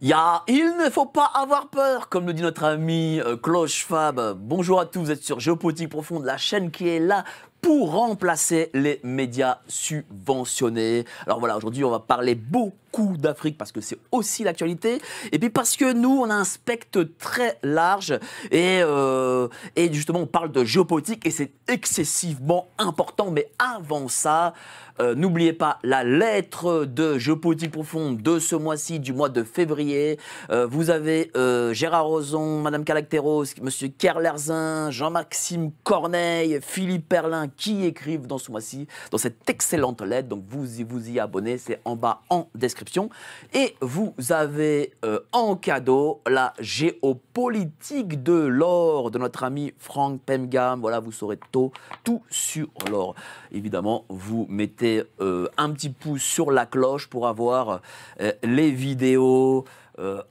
Il ne faut pas avoir peur, comme le dit notre ami Cloche Fab. Bonjour à tous, vous êtes sur Géopolitique Profonde, la chaîne qui est là pour remplacer les médias subventionnés. Alors voilà, aujourd'hui on va parler beaucoup d'Afrique parce que c'est aussi l'actualité et puis parce que nous on a un spectre très large et justement on parle de géopolitique et c'est excessivement important. Mais avant ça, n'oubliez pas la lettre de Géopolitique Profonde de ce mois-ci, du mois de février. Vous avez Gérard Rozon, Madame Calacteros, Monsieur Kerlerzin, Jean-Maxime Corneille, Philippe Perlin qui écrivent dans ce mois-ci, dans cette excellente lettre. Donc vous y abonnez, c'est en bas en description. Et vous avez en cadeau la géopolitique de l'or de notre ami Franck Pemgam. Voilà, vous saurez tout sur l'or. Évidemment, vous mettez un petit pouce sur la cloche pour avoir les vidéos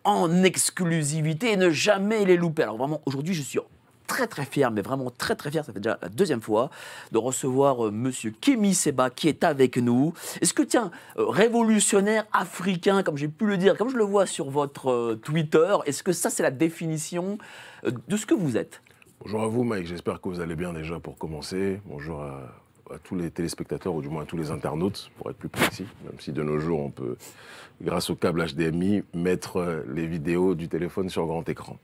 en exclusivité et ne jamais les louper. Alors vraiment, aujourd'hui, je suis très très fier, mais vraiment très très fier, ça fait déjà la deuxième fois, de recevoir Monsieur Kémy Séba qui est avec nous. Est-ce que, tiens, révolutionnaire africain, comme j'ai pu le dire, comme je le vois sur votre Twitter, est-ce que ça c'est la définition de ce que vous êtes ? Bonjour à vous Mike, j'espère que vous allez bien déjà pour commencer. Bonjour à tous les téléspectateurs, ou du moins à tous les internautes, pour être plus précis, même si de nos jours on peut, grâce au câble HDMI, mettre les vidéos du téléphone sur grand écran.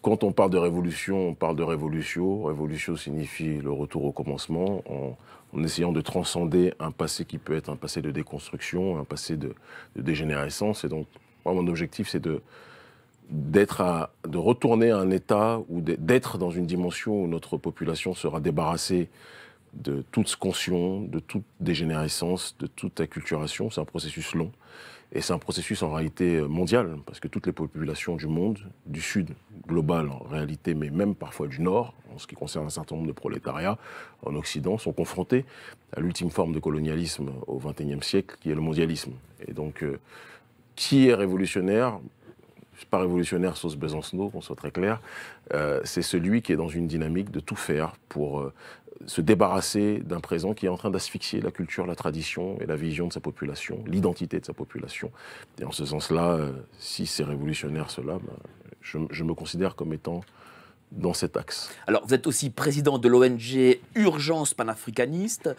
Quand on parle de révolution, on parle de révolution. Révolution signifie le retour au commencement, en essayant de transcender un passé qui peut être un passé de déconstruction, un passé de dégénérescence. Et donc, moi, mon objectif, c'est de retourner à un état, ou d'être dans une dimension où notre population sera débarrassée de toute scansion, de toute dégénérescence, de toute acculturation. C'est un processus long. Et c'est un processus en réalité mondial, parce que toutes les populations du monde, du sud global en réalité, mais même parfois du nord, en ce qui concerne un certain nombre de prolétariats en Occident, sont confrontées à l'ultime forme de colonialisme au XXIe siècle, qui est le mondialisme. Et donc, qui est révolutionnaire ? Pas révolutionnaire sauce Besancenot, qu'on soit très clair, c'est celui qui est dans une dynamique de tout faire pour se débarrasser d'un présent qui est en train d'asphyxier la culture, la tradition et la vision de sa population, l'identité de sa population. Et en ce sens-là, si c'est révolutionnaire cela, je me considère comme étant dans cet axe. Alors, vous êtes aussi président de l'ONG Urgence panafricaniste.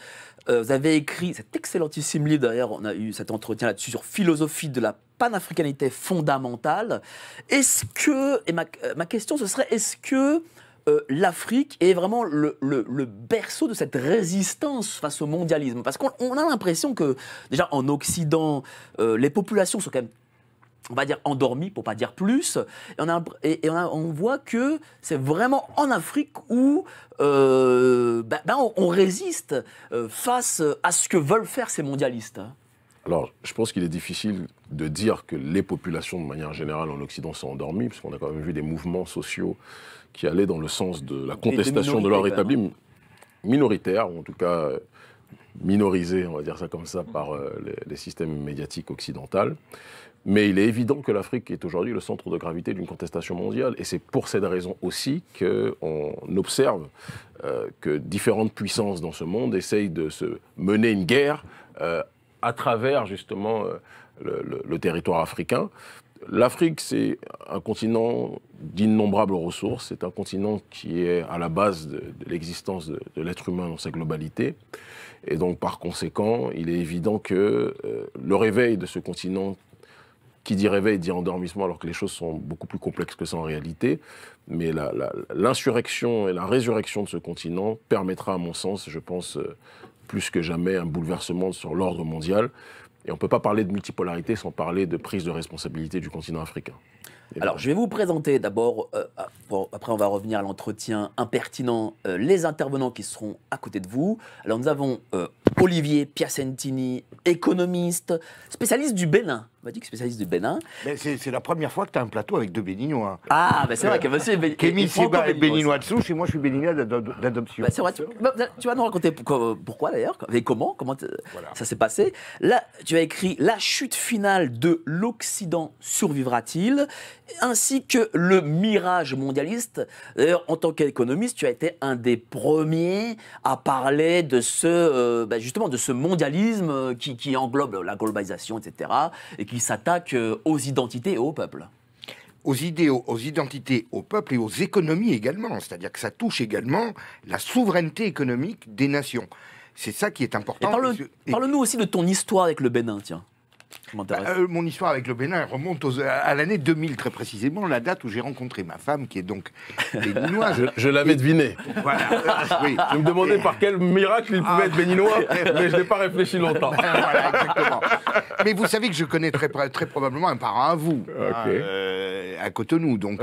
Vous avez écrit cet excellentissime livre, d'ailleurs, on a eu cet entretien là-dessus, sur philosophie de la panafricanité fondamentale. Est-ce que, et ma question ce serait, est-ce que l'Afrique est vraiment le berceau de cette résistance face au mondialisme? Parce qu'on a l'impression que, déjà en Occident, les populations sont quand même, on va dire, endormies, pour pas dire plus, on voit que c'est vraiment en Afrique où on résiste face à ce que veulent faire ces mondialistes. Alors, je pense qu'il est difficile de dire que les populations, de manière générale, en Occident, sont endormies, parce qu'on a quand même vu des mouvements sociaux qui allaient dans le sens de la contestation de leur établi minoritaire, ou en tout cas minorisé, on va dire ça comme ça, par les systèmes médiatiques occidentaux. Mais il est évident que l'Afrique est aujourd'hui le centre de gravité d'une contestation mondiale. Et c'est pour cette raison aussi qu'on observe que différentes puissances dans ce monde essayent de se mener une guerre à travers justement le territoire africain. L'Afrique, c'est un continent d'innombrables ressources. C'est un continent qui est à la base de l'existence de l'être humain dans sa globalité. Et donc, par conséquent, il est évident que le réveil de ce continent, qui dit réveil dit endormissement, alors que les choses sont beaucoup plus complexes que ça en réalité. Mais l'insurrection et la résurrection de ce continent permettra, à mon sens, je pense, plus que jamais, un bouleversement sur l'ordre mondial. Et on ne peut pas parler de multipolarité sans parler de prise de responsabilité du continent africain. Alors, je vais vous présenter d'abord, après on va revenir à l'entretien impertinent, les intervenants qui seront à côté de vous. Alors, nous avons Olivier Piacentini, économiste, spécialiste du Bénin. On m'a dit que spécialiste du Bénin. Mais c'est la première fois que tu as un plateau avec deux Béninois. Ah, ben c'est vrai que monsieur est Kémy Séba est béninois de souche et moi je suis béninois d'adoption. Bah c'est vrai, tu vas nous raconter pourquoi d'ailleurs, et comment voilà. Ça s'est passé. Là, tu as écrit « La chute finale de l'Occident survivra-t-il ?» ainsi que le mirage mondialiste. D'ailleurs, en tant qu'économiste, tu as été un des premiers à parler de justement de ce mondialisme qui englobe la globalisation, etc. et qui s'attaque aux identités et au peuple. Aux idées, aux identités, au peuple et aux économies également. C'est-à-dire que ça touche également la souveraineté économique des nations. C'est ça qui est important. Parle-nous aussi de ton histoire avec le Bénin, tiens. Mon histoire avec le Bénin remonte à l'année 2000, très précisément, la date où j'ai rencontré ma femme, qui est donc béninoise. Je l'avais deviné. Voilà. Oui. Je me demandais par quel miracle il pouvait être béninois, mais je n'ai pas réfléchi longtemps. Voilà, exactement. Mais vous savez que je connais très probablement un parent à vous, à Cotonou. Donc,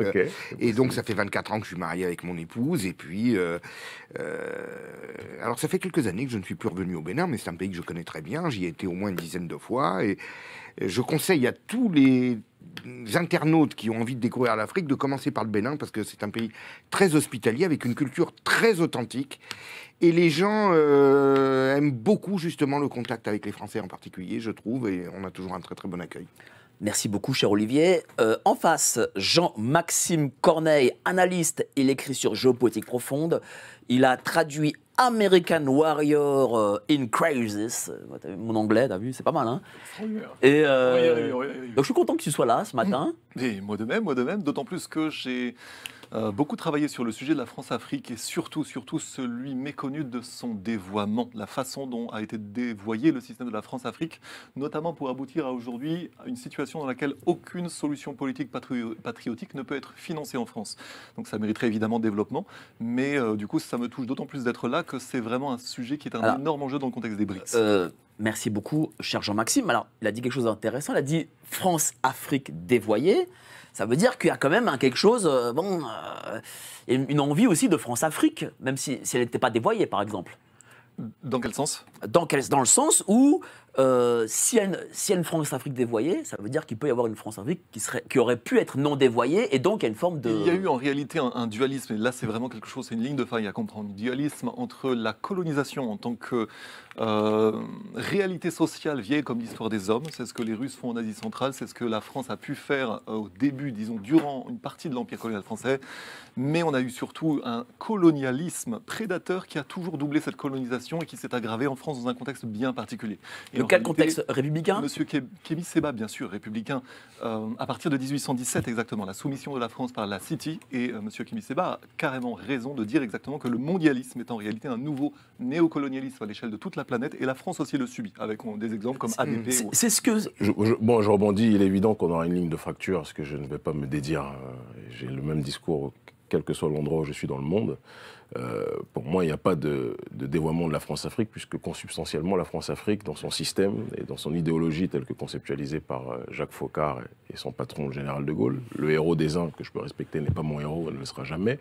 et donc, ça fait 24 ans que je suis marié avec mon épouse. Et puis, alors, ça fait quelques années que je ne suis plus revenu au Bénin, mais c'est un pays que je connais très bien. J'y ai été au moins une dizaine de fois. Et je conseille à tous les internautes qui ont envie de découvrir l'Afrique de commencer par le Bénin, parce que c'est un pays très hospitalier, avec une culture très authentique. Et les gens aiment beaucoup, justement, le contact avec les Français en particulier, je trouve. Et on a toujours un très, très bon accueil. Merci beaucoup, cher Olivier. En face, Jean-Maxime Corneille, analyste. Il écrit sur Géopolitique Profonde. Il a traduit American Warrior in Crisis. Mon anglais, t'as vu, c'est pas mal, hein. Et oui. donc je suis content que tu sois là ce matin. Et moi de même, d'autant plus que j'ai beaucoup travaillé sur le sujet de la France-Afrique et surtout celui méconnu de son dévoiement, la façon dont a été dévoyé le système de la France-Afrique, notamment pour aboutir à aujourd'hui à une situation dans laquelle aucune solution politique patriotique ne peut être financée en France. Donc ça mériterait évidemment développement, mais du coup ça me touche d'autant plus d'être là que c'est vraiment un sujet qui est un énorme enjeu dans le contexte des BRICS. Merci beaucoup, cher Jean-Maxime. Alors, il a dit quelque chose d'intéressant, il a dit France-Afrique dévoyée. Ça veut dire qu'il y a quand même quelque chose, une envie aussi de France-Afrique, même si elle n'était pas dévoyée, par exemple. Dans quel sens ? Dans le sens où, s'il y a une France-Afrique dévoyée, ça veut dire qu'il peut y avoir une France-Afrique qui aurait pu être non dévoyée, et donc il y a une forme de... Il y a eu en réalité un dualisme, et là c'est vraiment quelque chose, c'est une ligne de faille à comprendre. Un dualisme entre la colonisation en tant que réalité sociale vieille comme l'histoire des hommes, c'est ce que les Russes font en Asie centrale, c'est ce que la France a pu faire au début, disons, durant une partie de l'Empire colonial français, mais on a eu surtout un colonialisme prédateur qui a toujours doublé cette colonisation et qui s'est aggravé en France dans un contexte bien particulier. Et dans quel contexte républicain ? Monsieur Kémy Séba, bien sûr, républicain, à partir de 1817 exactement, la soumission de la France par la City, et monsieur Kémy Séba a carrément raison de dire exactement que le mondialisme est en réalité un nouveau néocolonialisme à l'échelle de toute la planète, et la France aussi le subit, avec des exemples comme ADP. C'est ce que... Je rebondis, il est évident qu'on aura une ligne de fracture, parce que je ne vais pas me dédire, j'ai le même discours, quel que soit l'endroit où je suis dans le monde. Pour moi, il n'y a pas de dévoiement de la France-Afrique, puisque consubstantiellement, la France-Afrique, dans son système et dans son idéologie telle que conceptualisée par Jacques Foccart et son patron, le général de Gaulle, le héros des uns, que je peux respecter, n'est pas mon héros, elle ne le sera jamais,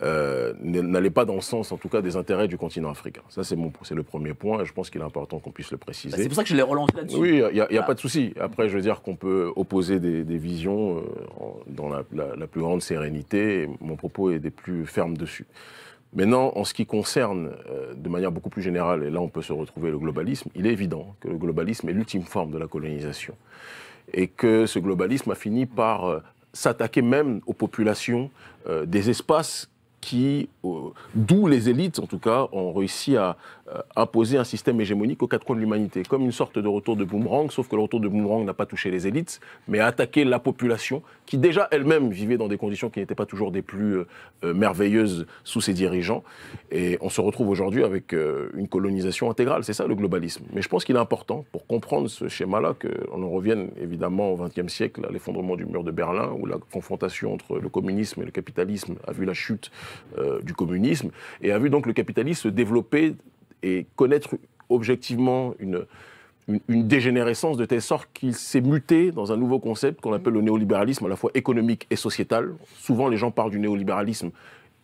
n'allait pas dans le sens, en tout cas, des intérêts du continent africain. Ça, c'est le premier point, et je pense qu'il est important qu'on puisse le préciser. C'est pour ça que je l'ai relancé là-dessus. Oui, il n'y a pas de souci. Après, je veux dire qu'on peut opposer des visions dans la plus grande sérénité, et mon propos est des plus fermes dessus. Maintenant, en ce qui concerne, de manière beaucoup plus générale, et là on peut se retrouver le globalisme, il est évident que le globalisme est l'ultime forme de la colonisation. Et que ce globalisme a fini par s'attaquer même aux populations des espaces d'où les élites, en tout cas, ont réussi à imposer un système hégémonique aux quatre coins de l'humanité, comme une sorte de retour de boomerang, sauf que le retour de boomerang n'a pas touché les élites, mais a attaqué la population, qui déjà elle-même vivait dans des conditions qui n'étaient pas toujours des plus merveilleuses sous ses dirigeants. Et on se retrouve aujourd'hui avec une colonisation intégrale, c'est ça le globalisme. Mais je pense qu'il est important, pour comprendre ce schéma-là, qu'on en revienne évidemment au XXe siècle, à l'effondrement du mur de Berlin, où la confrontation entre le communisme et le capitalisme a vu la chute du communisme, et a vu donc le capitalisme se développer et connaître objectivement une dégénérescence de telle sorte qu'il s'est muté dans un nouveau concept qu'on appelle le néolibéralisme, à la fois économique et sociétal. Souvent, les gens parlent du néolibéralisme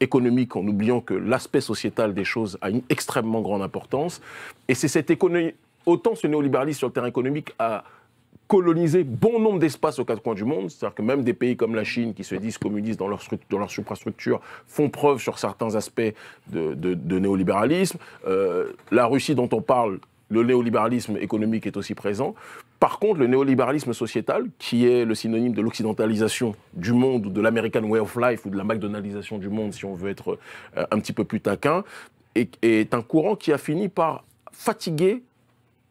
économique en oubliant que l'aspect sociétal des choses a une extrêmement grande importance. Et c'est cette économie, autant ce néolibéralisme sur le terrain économique a colonisé bon nombre d'espaces aux quatre coins du monde, c'est-à-dire que même des pays comme la Chine, qui se disent communistes dans leur suprastructure, font preuve sur certains aspects de néolibéralisme. La Russie dont on parle, le néolibéralisme économique est aussi présent. Par contre, le néolibéralisme sociétal, qui est le synonyme de l'occidentalisation du monde, ou de l'American way of life, ou de la McDonaldisation du monde, si on veut être un petit peu plus taquin, est un courant qui a fini par fatiguer,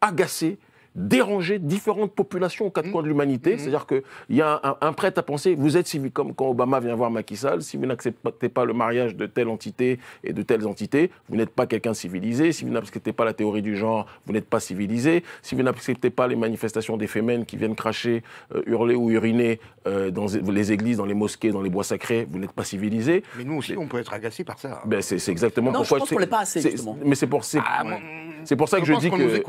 agacer déranger différentes populations aux quatre coins de l'humanité. C'est-à-dire qu'il y a un prêt à penser, vous êtes civil, comme quand Obama vient voir Macky Sall, si vous n'acceptez pas le mariage de telle entité et de telles entités, vous n'êtes pas quelqu'un de civilisé. Si vous n'acceptez pas la théorie du genre, vous n'êtes pas civilisé. Si vous n'acceptez pas les manifestations des fémènes qui viennent cracher, hurler ou uriner dans les églises, dans les mosquées, dans les bois sacrés, vous n'êtes pas civilisé. Mais nous aussi, on peut être agacés par ça. Ben c'est exactement non, pourquoi... je pense qu'on l'est pas assez, justement. Mais c'est pour ça que je dis que...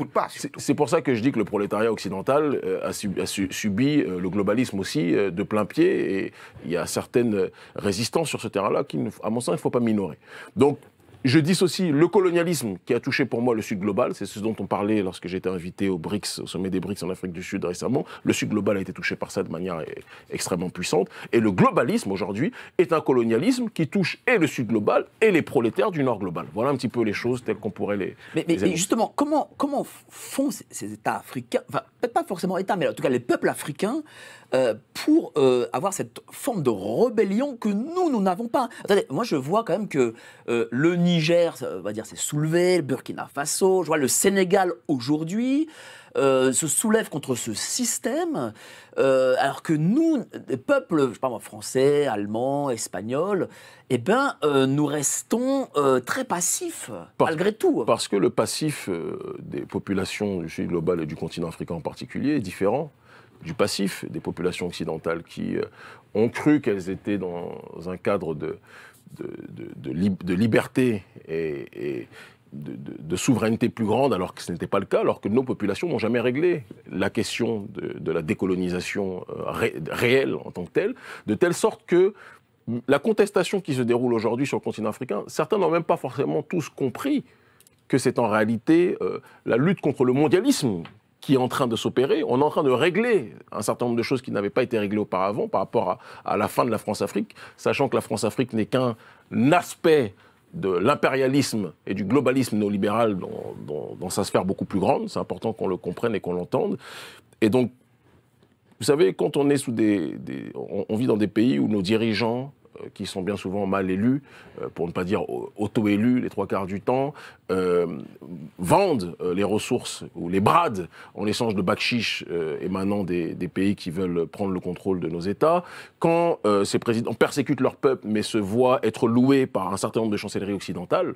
C'est pour ça que je dis que le prolétariat occidental a subi le globalisme aussi de plein pied, et il y a certaines résistances sur ce terrain-là qui, à mon sens, il ne faut pas minorer. Donc, je dissocie le colonialisme qui a touché pour moi le Sud global, c'est ce dont on parlait lorsque j'étais invité au BRICS, au sommet des BRICS en Afrique du Sud récemment. Le Sud global a été touché par ça de manière extrêmement puissante. Et le globalisme aujourd'hui est un colonialisme qui touche et le Sud global et les prolétaires du Nord global. Voilà un petit peu les choses telles qu'on pourrait les... Mais justement, comment font ces États africains, enfin peut-être pas forcément États, mais en tout cas les peuples africains, pour avoir cette forme de rébellion que nous n'avons pas. Attendez, moi je vois quand même que le Niger, on va dire, s'est soulevé, le Burkina Faso, je vois le Sénégal aujourd'hui se soulève contre ce système, alors que nous, des peuples, je sais pas moi, français, allemands, espagnols, eh ben, nous restons très passifs, malgré tout. Parce que le passif des populations du Sud global et du continent africain en particulier est différent du passif des populations occidentales qui ont cru qu'elles étaient dans un cadre de liberté et de souveraineté plus grande, alors que ce n'était pas le cas, alors que nos populations n'ont jamais réglé la question de la décolonisation réelle en tant que telle, de telle sorte que la contestation qui se déroule aujourd'hui sur le continent africain, certains n'ont même pas forcément tous compris que c'est en réalité la lutte contre le mondialisme qui est en train de s'opérer. On est en train de régler un certain nombre de choses qui n'avaient pas été réglées auparavant par rapport à la fin de la France-Afrique, sachant que la France-Afrique n'est qu'un aspect de l'impérialisme et du globalisme néolibéral dans sa sphère beaucoup plus grande. C'est important qu'on le comprenne et qu'on l'entende. Et donc, vous savez, quand on est on vit dans des pays où nos dirigeants, qui sont bien souvent mal élus, pour ne pas dire auto-élus les 3/4 du temps, vendent les ressources ou les bradent en échange de bakchiches émanant des pays qui veulent prendre le contrôle de nos États. Quand ces présidents persécutent leur peuple mais se voient être loués par un certain nombre de chancelleries occidentales,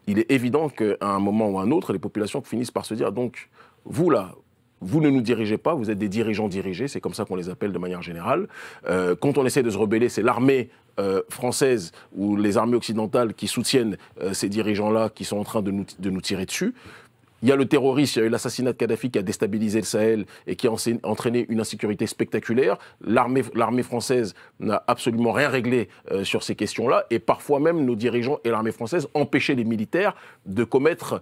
il est évident qu'à un moment ou à un autre, les populations finissent par se dire, donc, vous là, vous ne nous dirigez pas, vous êtes des dirigeants dirigés, c'est comme ça qu'on les appelle de manière générale. Quand on essaie de se rebeller, c'est l'armée française ou les armées occidentales qui soutiennent ces dirigeants-là qui sont en train de nous tirer dessus. Il y a le terrorisme, il y a eu l'assassinat de Kadhafi qui a déstabilisé le Sahel et qui a entraîné une insécurité spectaculaire. L'armée française n'a absolument rien réglé sur ces questions-là, et parfois même nos dirigeants et l'armée française empêchaient les militaires de commettre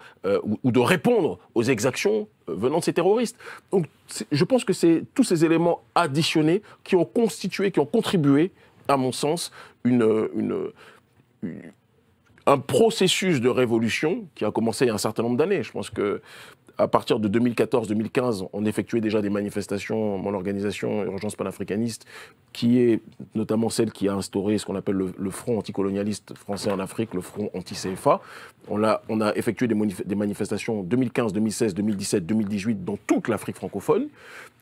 ou de répondre aux exactions venant de ces terroristes. Donc je pense que c'est tous ces éléments additionnés qui ont contribué, à mon sens, un processus de révolution qui a commencé il y a un certain nombre d'années. Je pense qu'à partir de 2014-2015, on effectuait déjà des manifestations, mon organisation Urgence panafricaniste, qui est notamment celle qui a instauré ce qu'on appelle le Front anticolonialiste français en Afrique, le Front anti-CFA. On a effectué des manifestations en 2015, 2016, 2017, 2018 dans toute l'Afrique francophone.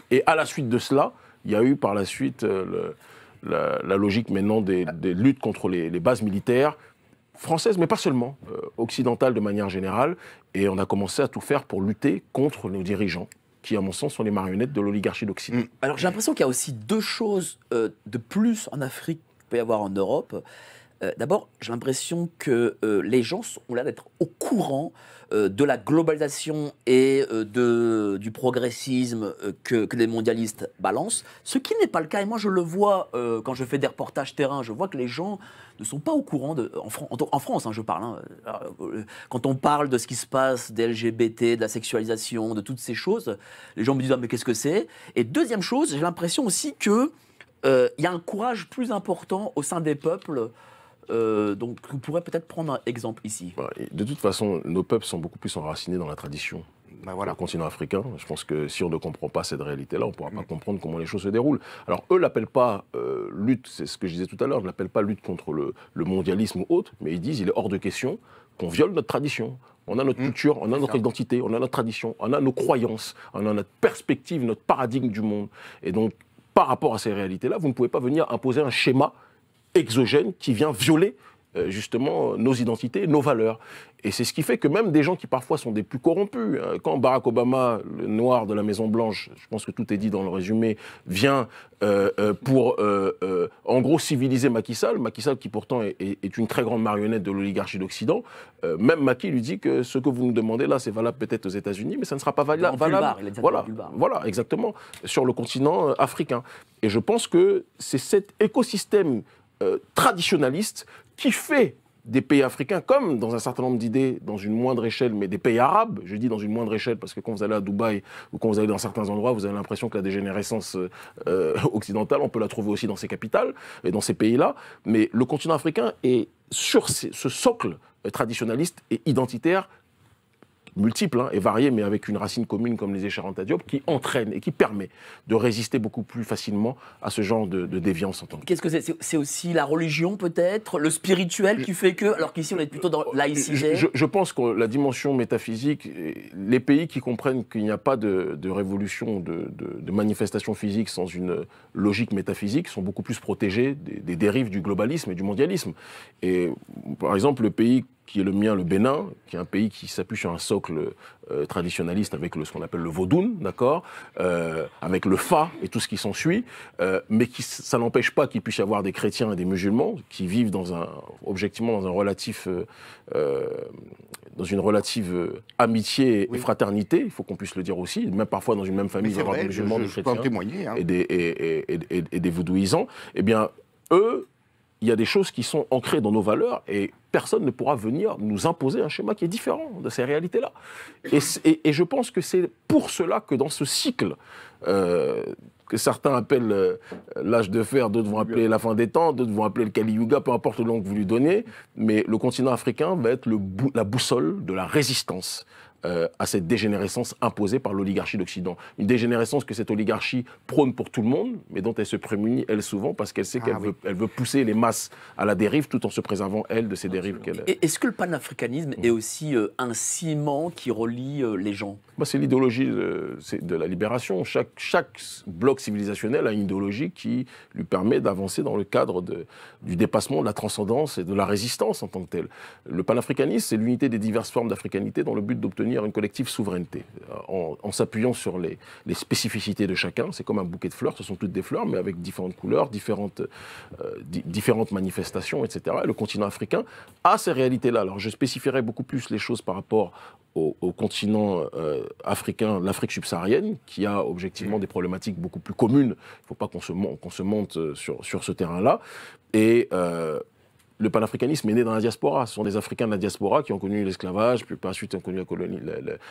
Et à la suite de cela, il y a eu par la suite la logique maintenant des luttes contre les bases militaires, française, mais pas seulement, occidentale de manière générale, et on a commencé à tout faire pour lutter contre nos dirigeants, qui, à mon sens, sont les marionnettes de l'oligarchie d'Occident. Alors j'ai l'impression qu'il y a aussi deux choses de plus en Afrique qu'il peut y avoir en Europe. D'abord, j'ai l'impression que les gens ont l'air d'être au courant de la globalisation et du progressisme que les mondialistes balancent, ce qui n'est pas le cas. Et moi, je le vois quand je fais des reportages terrain, je vois que les gens ne sont pas au courant, en France, hein, je parle, quand on parle de ce qui se passe, des LGBT, de la sexualisation, de toutes ces choses, les gens me disent « Ah, mais qu'est-ce que c'est ?» Et deuxième chose, j'ai l'impression aussi qu'il y a un courage plus important au sein des peuples. Donc, vous pourrez peut-être prendre un exemple ici. De toute façon, nos peuples sont beaucoup plus enracinés dans la tradition voilà. le continent africain. Je pense que si on ne comprend pas cette réalité-là, on ne pourra pas comprendre comment les choses se déroulent. Alors eux ne l'appellent pas lutte, c'est ce que je disais tout à l'heure, je ne l'appelle pas lutte contre le mondialisme ou autre, mais ils disent il est hors de question qu'on viole notre tradition. On a notre culture, on a notre identité, on a notre tradition, on a nos croyances, on a notre perspective, notre paradigme du monde. Et donc, par rapport à ces réalités-là, vous ne pouvez pas venir imposer un schéma exogène qui vient violer justement nos identités, nos valeurs. Et c'est ce qui fait que même des gens qui parfois sont des plus corrompus, quand Barack Obama, le noir de la Maison-Blanche, je pense que tout est dit dans le résumé, vient pour en gros civiliser Macky Sall qui pourtant est une très grande marionnette de l'oligarchie d'Occident, même Macky lui dit que ce que vous nous demandez là, c'est valable peut-être aux États-Unis, mais ça ne sera pas valable. Voilà, exactement, sur le continent africain. Et je pense que c'est cet écosystème traditionnaliste qui fait des pays africains, comme dans un certain nombre d'idées, dans une moindre échelle, mais des pays arabes, je dis dans une moindre échelle, parce que quand vous allez à Dubaï ou quand vous allez dans certains endroits, vous avez l'impression que la dégénérescence occidentale, on peut la trouver aussi dans ces capitales et dans ces pays-là, mais le continent africain est sur ce socle traditionnaliste et identitaire, multiples et variés, mais avec une racine commune comme les Écharanta Diop, qui entraîne et qui permet de résister beaucoup plus facilement à ce genre de déviance en tant que. Qu'est-ce que c'est ? C'est aussi la religion peut-être, le spirituel qui fait que, alors qu'ici on est plutôt dans laïcité. Je pense que la dimension métaphysique, les pays qui comprennent qu'il n'y a pas de révolution, de manifestation physique sans une logique métaphysique sont beaucoup plus protégés des dérives du globalisme et du mondialisme. Et par exemple, le pays qui est le mien, le Bénin, qui est un pays qui s'appuie sur un socle traditionnaliste avec ce qu'on appelle le vaudoun, d'accord, avec le fa et tout ce qui s'ensuit, mais ça n'empêche pas qu'il puisse y avoir des chrétiens et des musulmans qui vivent objectivement dans une relative amitié et fraternité, il faut qu'on puisse le dire aussi, même parfois dans une même famille, il y avoir des musulmans, des chrétiens et des vaudouisants. Eh bien, eux, il y a des choses qui sont ancrées dans nos valeurs et personne ne pourra venir nous imposer un schéma qui est différent de ces réalités-là. Et je pense que c'est pour cela que dans ce cycle, que certains appellent l'âge de fer, d'autres vont appeler la fin des temps, d'autres vont appeler le Kali Yuga, peu importe le nom que vous lui donnez, mais le continent africain va être la boussole de la résistance à cette dégénérescence imposée par l'oligarchie d'Occident. Une dégénérescence que cette oligarchie prône pour tout le monde, mais dont elle se prémunit, elle, souvent, parce qu'elle sait qu'elle veut pousser les masses à la dérive, tout en se préservant, elle, de ces dérives qu'elle... Est-ce que le panafricanisme est aussi un ciment qui relie les gens ? C'est l'idéologie de la libération. Chaque bloc civilisationnel a une idéologie qui lui permet d'avancer dans le cadre du dépassement, de la transcendance et de la résistance en tant que telle. Le panafricanisme, c'est l'unité des diverses formes d'africanité dans le but d'obtenir une collective souveraineté, en s'appuyant sur les spécificités de chacun. C'est comme un bouquet de fleurs, ce sont toutes des fleurs, mais avec différentes couleurs, différentes manifestations, etc. Et le continent africain a ces réalités-là. Alors je spécifierais beaucoup plus les choses par rapport au continent africain, l'Afrique subsaharienne, qui a objectivement des problématiques beaucoup plus communes. Il ne faut pas qu'on se monte sur ce terrain-là. Et le panafricanisme est né dans la diaspora. Ce sont des Africains de la diaspora qui ont connu l'esclavage, puis par la suite ont connu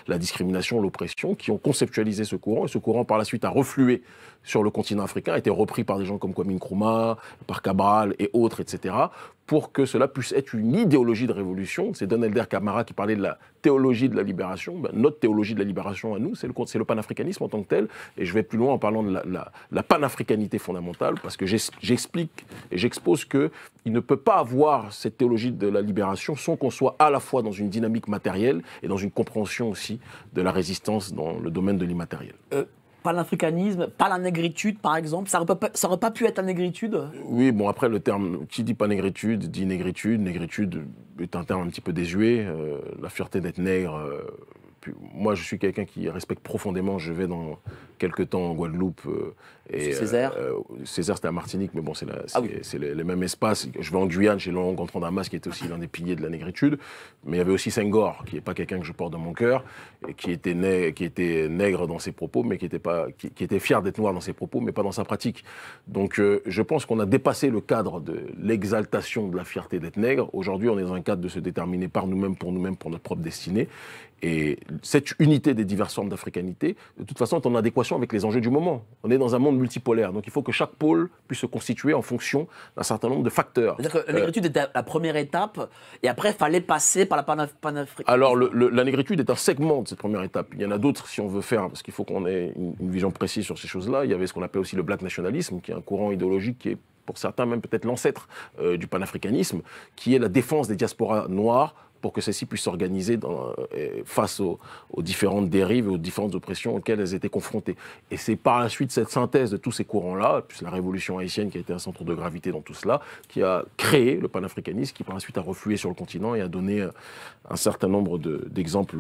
la discrimination, l'oppression, qui ont conceptualisé ce courant. Et ce courant, par la suite, a reflué sur le continent africain, a été repris par des gens comme Kwame Nkrumah, par Cabral et autres, etc., pour que cela puisse être une idéologie de révolution. C'est Don Helder Camara qui parlait de la théologie de la libération. Notre théologie de la libération à nous, c'est le panafricanisme en tant que tel. Et je vais plus loin en parlant de la panafricanité fondamentale, parce que j'explique et j'expose qu'il ne peut pas avoir cette théologie de la libération sans qu'on soit à la fois dans une dynamique matérielle et dans une compréhension aussi de la résistance dans le domaine de l'immatériel. Panafricanisme, pas la négritude par exemple, ça n'aurait pas pu être la négritude ? Oui, bon après le terme, qui dit pas négritude, dit négritude. Négritude est un terme un petit peu désuet, la fierté d'être nègre. Moi je suis quelqu'un qui respecte profondément, je vais dans quelques temps en Guadeloupe. Césaire Césaire c'était à Martinique, mais bon c'est le même espace. Je vais en Guyane chez Laurent Gontran Damas qui était aussi l'un des piliers de la négritude. Mais il y avait aussi Senghor, qui n'est pas quelqu'un que je porte dans mon cœur, et qui était nègre dans ses propos, mais qui était fier d'être noir dans ses propos, mais pas dans sa pratique. Donc je pense qu'on a dépassé le cadre de l'exaltation de la fierté d'être nègre. Aujourd'hui on est dans un cadre de se déterminer par nous-mêmes, pour notre propre destinée. Et cette unité des diverses formes d'africanité, de toute façon, est en adéquation avec les enjeux du moment. On est dans un monde monde multipolaire. Donc il faut que chaque pôle puisse se constituer en fonction d'un certain nombre de facteurs. C'est-à-dire que la négritude était la première étape, et après, il fallait passer par la panafricanisme. Alors, la négritude est un segment de cette première étape. Il y en a d'autres si on veut faire, parce qu'il faut qu'on ait une vision précise sur ces choses-là. Il y avait ce qu'on appelle aussi le black nationalisme, qui est un courant idéologique qui est, pour certains, même peut-être l'ancêtre du panafricanisme, qui est la défense des diasporas noires pour que celles-ci puissent s'organiser face aux différentes dérives et aux différentes oppressions auxquelles elles étaient confrontées. Et c'est par la suite cette synthèse de tous ces courants-là, plus la révolution haïtienne qui a été un centre de gravité dans tout cela, qui a créé le panafricanisme, qui par la suite a reflué sur le continent et a donné un certain nombre d'exemples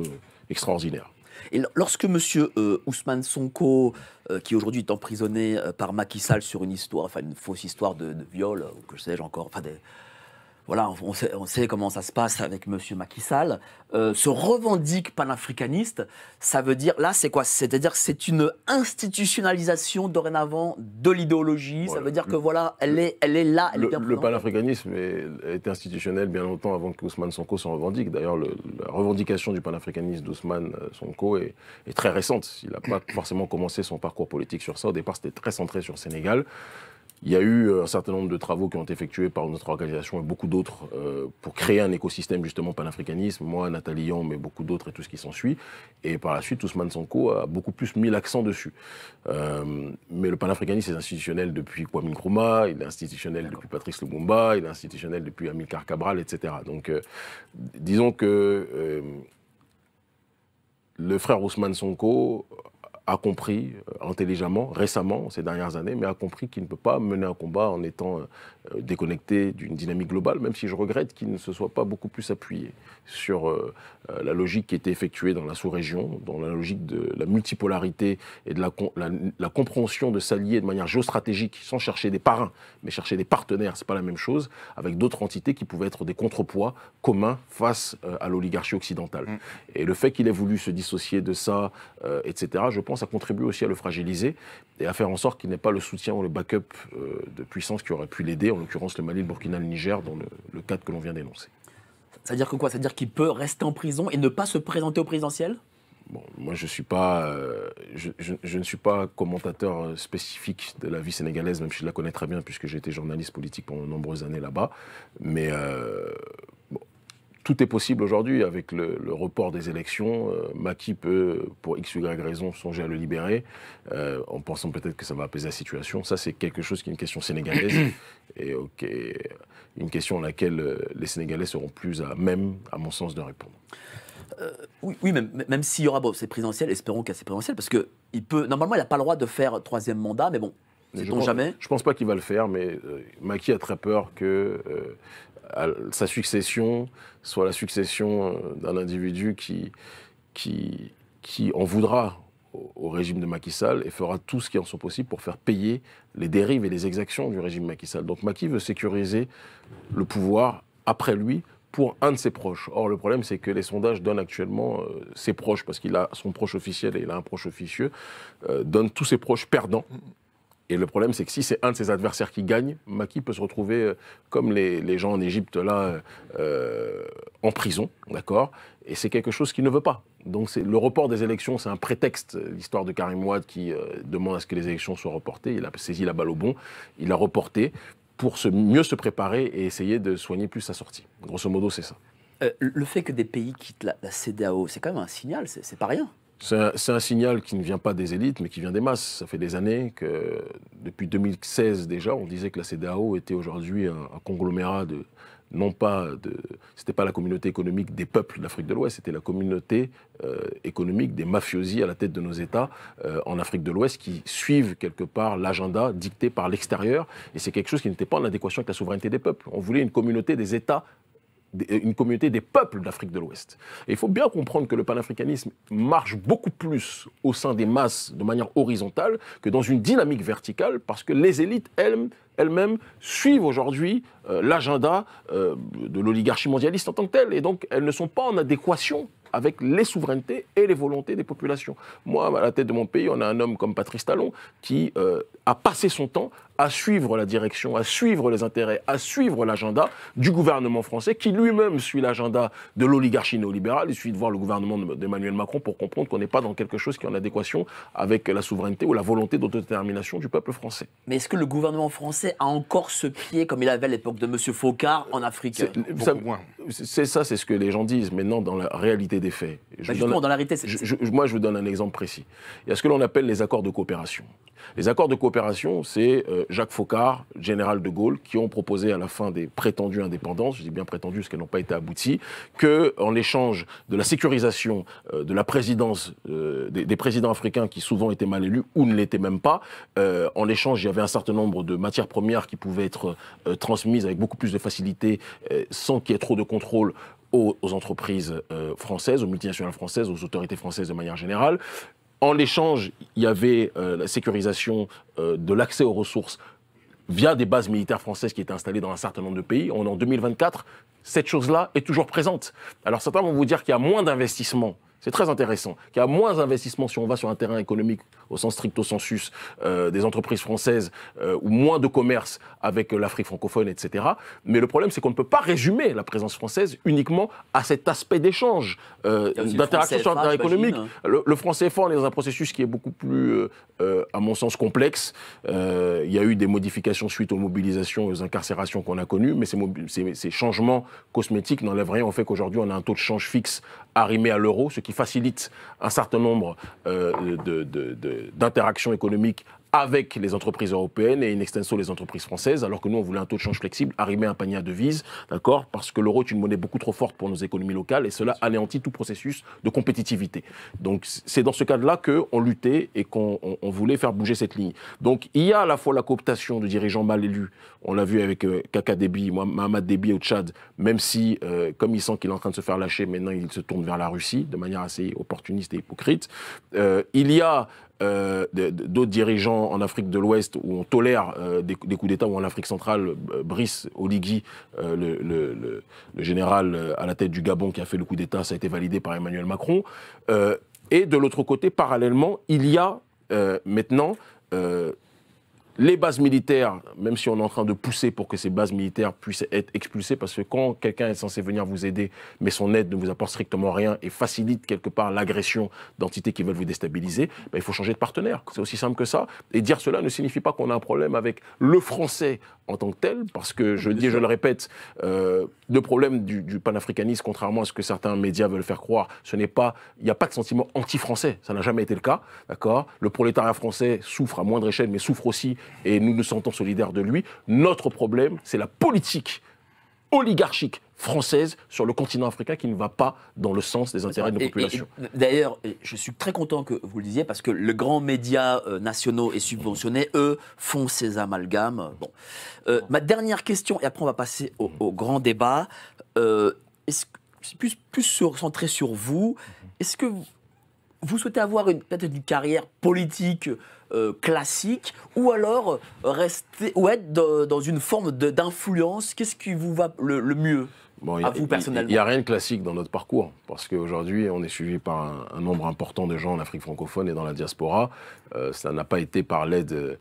extraordinaires. Et lorsque M. Ousmane Sonko, qui aujourd'hui est emprisonné par Macky Sall sur une histoire, enfin une fausse histoire de viol, ou que sais-je encore, enfin voilà, on sait comment ça se passe avec M. Macky Sall, se revendique panafricaniste, ça veut dire, là c'est quoi? C'est-à-dire que c'est une institutionnalisation dorénavant de l'idéologie, voilà. Ça veut dire que voilà, elle est là, elle est bien présente. Le panafricanisme est institutionnel bien longtemps avant qu'Ousmane Sonko s'en revendique. D'ailleurs, la revendication du panafricanisme d'Ousmane Sonko est très récente. Il n'a pas forcément commencé son parcours politique sur ça. Au départ, c'était très centré sur le Sénégal. Il y a eu un certain nombre de travaux qui ont été effectués par notre organisation et beaucoup d'autres pour créer un écosystème justement panafricanisme. Moi, Nathalie Yon, mais beaucoup d'autres et tout ce qui s'ensuit. Et par la suite, Ousmane Sonko a beaucoup plus mis l'accent dessus. Mais le panafricanisme est institutionnel depuis Kwame Nkrumah, il est institutionnel depuis Patrice Lumumba, il est institutionnel depuis Amilcar Cabral, etc. Donc, disons que le frère Ousmane Sonko a compris intelligemment, récemment, ces dernières années, mais a compris qu'il ne peut pas mener un combat en étant déconnecté d'une dynamique globale, même si je regrette qu'il ne se soit pas beaucoup plus appuyé sur la logique qui était effectuée dans la sous-région, dans la logique de la multipolarité et de la compréhension de s'allier de manière géostratégique, sans chercher des parrains, mais chercher des partenaires, c'est pas la même chose, avec d'autres entités qui pouvaient être des contrepoids communs face à l'oligarchie occidentale. Et le fait qu'il ait voulu se dissocier de ça, etc., je pense, a contribué aussi à le fragiliser et à faire en sorte qu'il n'ait pas le soutien ou le backup de puissance qui aurait pu l'aider, en l'occurrence le Mali, le Burkina, le Niger, dans le cadre que l'on vient d'énoncer. C'est-à-dire que quoi? C'est-à-dire qu'il peut rester en prison et ne pas se présenter au présidentiel? Bon, moi, je ne suis pas commentateur spécifique de la vie sénégalaise, même si je la connais très bien, puisque j'ai été journaliste politique pendant de nombreuses années là-bas. Mais bon, tout est possible aujourd'hui avec le report des élections. Macky peut, pour X ou Y raison, songer à le libérer, en pensant peut-être que ça va apaiser la situation. Ça, c'est quelque chose qui est une question sénégalaise, et une question à laquelle les Sénégalais seront plus à même, à mon sens, de répondre. Oui, même s'il y aura ces présidentielles, espérons qu'il y a ces présidentielles, parce que normalement, il n'a pas le droit de faire troisième mandat, mais bon, sait-on jamais. Je ne pense pas qu'il va le faire, mais Macky a très peur que sa succession soit la succession d'un individu qui en voudra au régime de Macky Sall et fera tout ce qui est en son possible pour faire payer les dérives et les exactions du régime Macky Sall. Donc Macky veut sécuriser le pouvoir après lui pour un de ses proches. Or, le problème, c'est que les sondages donnent actuellement ses proches, parce qu'il a son proche officiel et il a un proche officieux, donnent tous ses proches perdants. Et le problème, c'est que si c'est un de ses adversaires qui gagne, Macky peut se retrouver, comme les gens en Égypte, là, en prison, d'accord? Et c'est quelque chose qu'il ne veut pas. Donc le report des élections, c'est un prétexte. L'histoire de Karim Wade qui demande à ce que les élections soient reportées, il a saisi la balle au bon, il a reporté pour mieux se préparer et essayer de soigner plus sa sortie. Grosso modo, c'est ça. Le fait que des pays quittent la CEDEAO, c'est quand même un signal, c'est pas rien. C'est un signal qui ne vient pas des élites, mais qui vient des masses. Ça fait des années que, depuis 2016 déjà, on disait que la CEDEAO était aujourd'hui un conglomérat de... C'était pas la communauté économique des peuples d'Afrique de l'Ouest, c'était la communauté économique des mafiosi à la tête de nos États en Afrique de l'Ouest qui suivent quelque part l'agenda dicté par l'extérieur. Et c'est quelque chose qui n'était pas en adéquation avec la souveraineté des peuples. On voulait une communauté des États, une communauté des peuples d'Afrique de l'Ouest. Et il faut bien comprendre que le panafricanisme marche beaucoup plus au sein des masses de manière horizontale que dans une dynamique verticale, parce que les élites elles-mêmes suivent aujourd'hui l'agenda de l'oligarchie mondialiste en tant que telle, et donc elles ne sont pas en adéquation avec les souverainetés et les volontés des populations. Moi, à la tête de mon pays, on a un homme comme Patrice Talon qui a passé son temps à suivre la direction, à suivre les intérêts, à suivre l'agenda du gouvernement français, qui lui-même suit l'agenda de l'oligarchie néolibérale. Il suffit de voir le gouvernement d'Emmanuel Macron pour comprendre qu'on n'est pas dans quelque chose qui est en adéquation avec la souveraineté ou la volonté d'autodétermination du peuple français. Mais est-ce que le gouvernement français a encore ce pied, comme il avait à l'époque de M. Faucard, en Afrique? C'est ça, c'est ce que les gens disent. Maintenant, dans la réalité des faits. Justement, dans la réalité, moi, je vous donne un exemple précis. Il y a ce que l'on appelle les accords de coopération. Les accords de coopération, c'est Jacques Foccart, général de Gaulle, qui ont proposé à la fin des prétendues indépendances, je dis bien prétendues parce qu'elles n'ont pas été abouties, qu'en échange de la sécurisation de la présidence des présidents africains qui souvent étaient mal élus ou ne l'étaient même pas, en échange, il y avait un certain nombre de matières premières qui pouvaient être transmises avec beaucoup plus de facilité sans qu'il y ait trop de contrôle aux entreprises françaises, aux multinationales françaises, aux autorités françaises de manière générale. En l'échange, il y avait la sécurisation de l'accès aux ressources via des bases militaires françaises qui étaient installées dans un certain nombre de pays. On est en 2024, cette chose-là est toujours présente. Alors certains vont vous dire qu'il y a moins d'investissements. C'est très intéressant, qu'il y a moins d'investissements si on va sur un terrain économique au sens stricto sensus des entreprises françaises ou moins de commerce avec l'Afrique francophone, etc. Mais le problème, c'est qu'on ne peut pas résumer la présence française uniquement à cet aspect d'échange, d'interaction sur un terrain économique. Le franc CFA, on est dans un processus qui est beaucoup plus, à mon sens, complexe. Il y a eu des modifications suite aux mobilisations et aux incarcérations qu'on a connues, mais ces changements cosmétiques n'enlèvent rien au fait qu'aujourd'hui, on a un taux de change fixe arrimé à l'euro, ce qui facilite un certain nombre d'interactions économiques avec les entreprises européennes et in extenso les entreprises françaises, alors que nous, on voulait un taux de change flexible, arrimer un panier à devises, d'accord, parce que l'euro est une monnaie beaucoup trop forte pour nos économies locales et cela anéantit tout processus de compétitivité. Donc, c'est dans ce cadre-là qu'on luttait et qu'on voulait faire bouger cette ligne. Donc, il y a à la fois la cooptation de dirigeants mal élus, on l'a vu avec Kaka Déby, Mahamat Déby au Tchad, même si, comme il sent qu'il est en train de se faire lâcher, maintenant il se tourne vers la Russie de manière assez opportuniste et hypocrite. Il y a d'autres dirigeants en Afrique de l'Ouest où on tolère des coups d'État, ou en Afrique centrale, Brice Oligui, le général à la tête du Gabon qui a fait le coup d'État, ça a été validé par Emmanuel Macron. Et de l'autre côté, parallèlement, il y a maintenant les bases militaires, même si on est en train de pousser pour que ces bases militaires puissent être expulsées, parce que quand quelqu'un est censé venir vous aider, mais son aide ne vous apporte strictement rien et facilite quelque part l'agression d'entités qui veulent vous déstabiliser, ben, il faut changer de partenaire. C'est aussi simple que ça. Et dire cela ne signifie pas qu'on a un problème avec le français en tant que tel, parce que je le répète, le problème du panafricanisme, contrairement à ce que certains médias veulent faire croire, il n'y a pas de sentiment anti-français, ça n'a jamais été le cas, d'accord ? Le prolétariat français souffre à moindre échelle, mais souffre aussi, et nous nous sentons solidaires de lui. Notre problème, c'est la politique oligarchique française sur le continent africain qui ne va pas dans le sens des intérêts de nos populations. D'ailleurs, je suis très content que vous le disiez, parce que les grands médias nationaux et subventionnés, eux, font ces amalgames. Bon. Ma dernière question, et après on va passer au grand débat, c'est plus centré sur vous. Est-ce que vous souhaitez avoir peut-être une carrière politique classique, ou alors rester ou être dans une forme d'influence? Qu'est-ce qui vous va le mieux? Bon, à vous personnellement? Il n'y a rien de classique dans notre parcours, parce qu'aujourd'hui, on est suivi par un nombre important de gens en Afrique francophone et dans la diaspora. Ça n'a pas été par l'aide,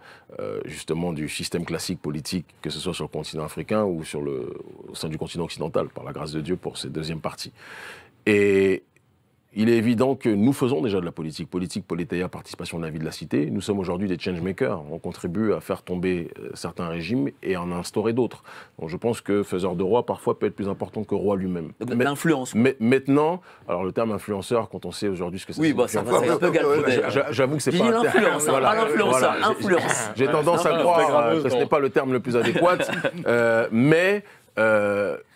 justement, du système classique politique, que ce soit sur le continent africain ou au sein du continent occidental, par la grâce de Dieu, pour cette deuxième partie. Et il est évident que nous faisons déjà de la politique. Politique, politéia, participation de la vie de la cité. Nous sommes aujourd'hui des changemakers. On contribue à faire tomber certains régimes et à en instaurer d'autres. Donc je pense que faiseur de roi, parfois, peut être plus important que roi lui-même. L'influence. Mais maintenant, alors le terme influenceur, quand on sait aujourd'hui ce que c'est... Oui, bon, ça va, c'est un peu galvaudé. J'avoue que c'est pas un terme... L'influence, voilà, l'influenceur, influence. J'ai tendance à croire que ce n'est pas le terme le plus adéquat, mais...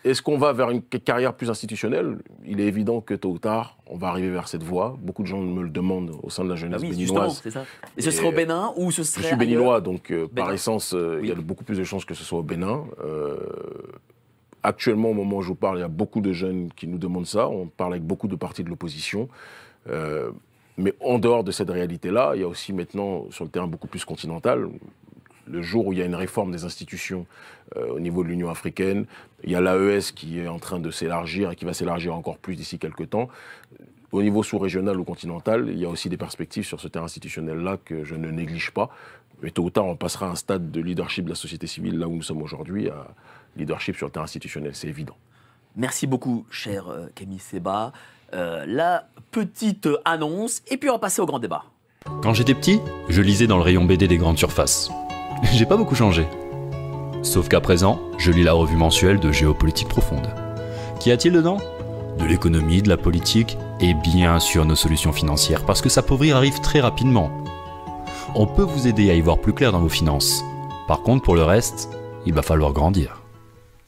est-ce qu'on va vers une carrière plus institutionnelle? Il est évident que tôt ou tard, on va arriver vers cette voie. Beaucoup de gens me le demandent au sein de la jeunesse béninoise. C'est ça. Et ce serait au Bénin ou ce serait Je suis béninois, donc par essence, il y a beaucoup plus de chances que ce soit au Bénin. Actuellement, au moment où je vous parle, il y a beaucoup de jeunes qui nous demandent ça. On parle avec beaucoup de partis de l'opposition. Mais en dehors de cette réalité-là, il y a aussi maintenant, sur le terrain beaucoup plus continental, le jour où il y a une réforme des institutions au niveau de l'Union africaine, il y a l'AES qui est en train de s'élargir et qui va s'élargir encore plus d'ici quelques temps. Au niveau sous-régional ou continental, il y a aussi des perspectives sur ce terrain institutionnel-là que je ne néglige pas. Mais tôt ou tard, on passera à un stade de leadership de la société civile, là où nous sommes aujourd'hui, à leadership sur le terrain institutionnel, c'est évident. Merci beaucoup, cher Kémy Séba. La petite annonce, et puis on va passer au grand débat. Quand j'étais petit, je lisais dans le rayon BD des grandes surfaces. J'ai pas beaucoup changé. Sauf qu'à présent, je lis la revue mensuelle de Géopolitique Profonde. Qu'y a-t-il dedans ? De l'économie, de la politique, et bien sûr nos solutions financières, parce que s'appauvrir arrive très rapidement. On peut vous aider à y voir plus clair dans vos finances. Par contre, pour le reste, il va falloir grandir.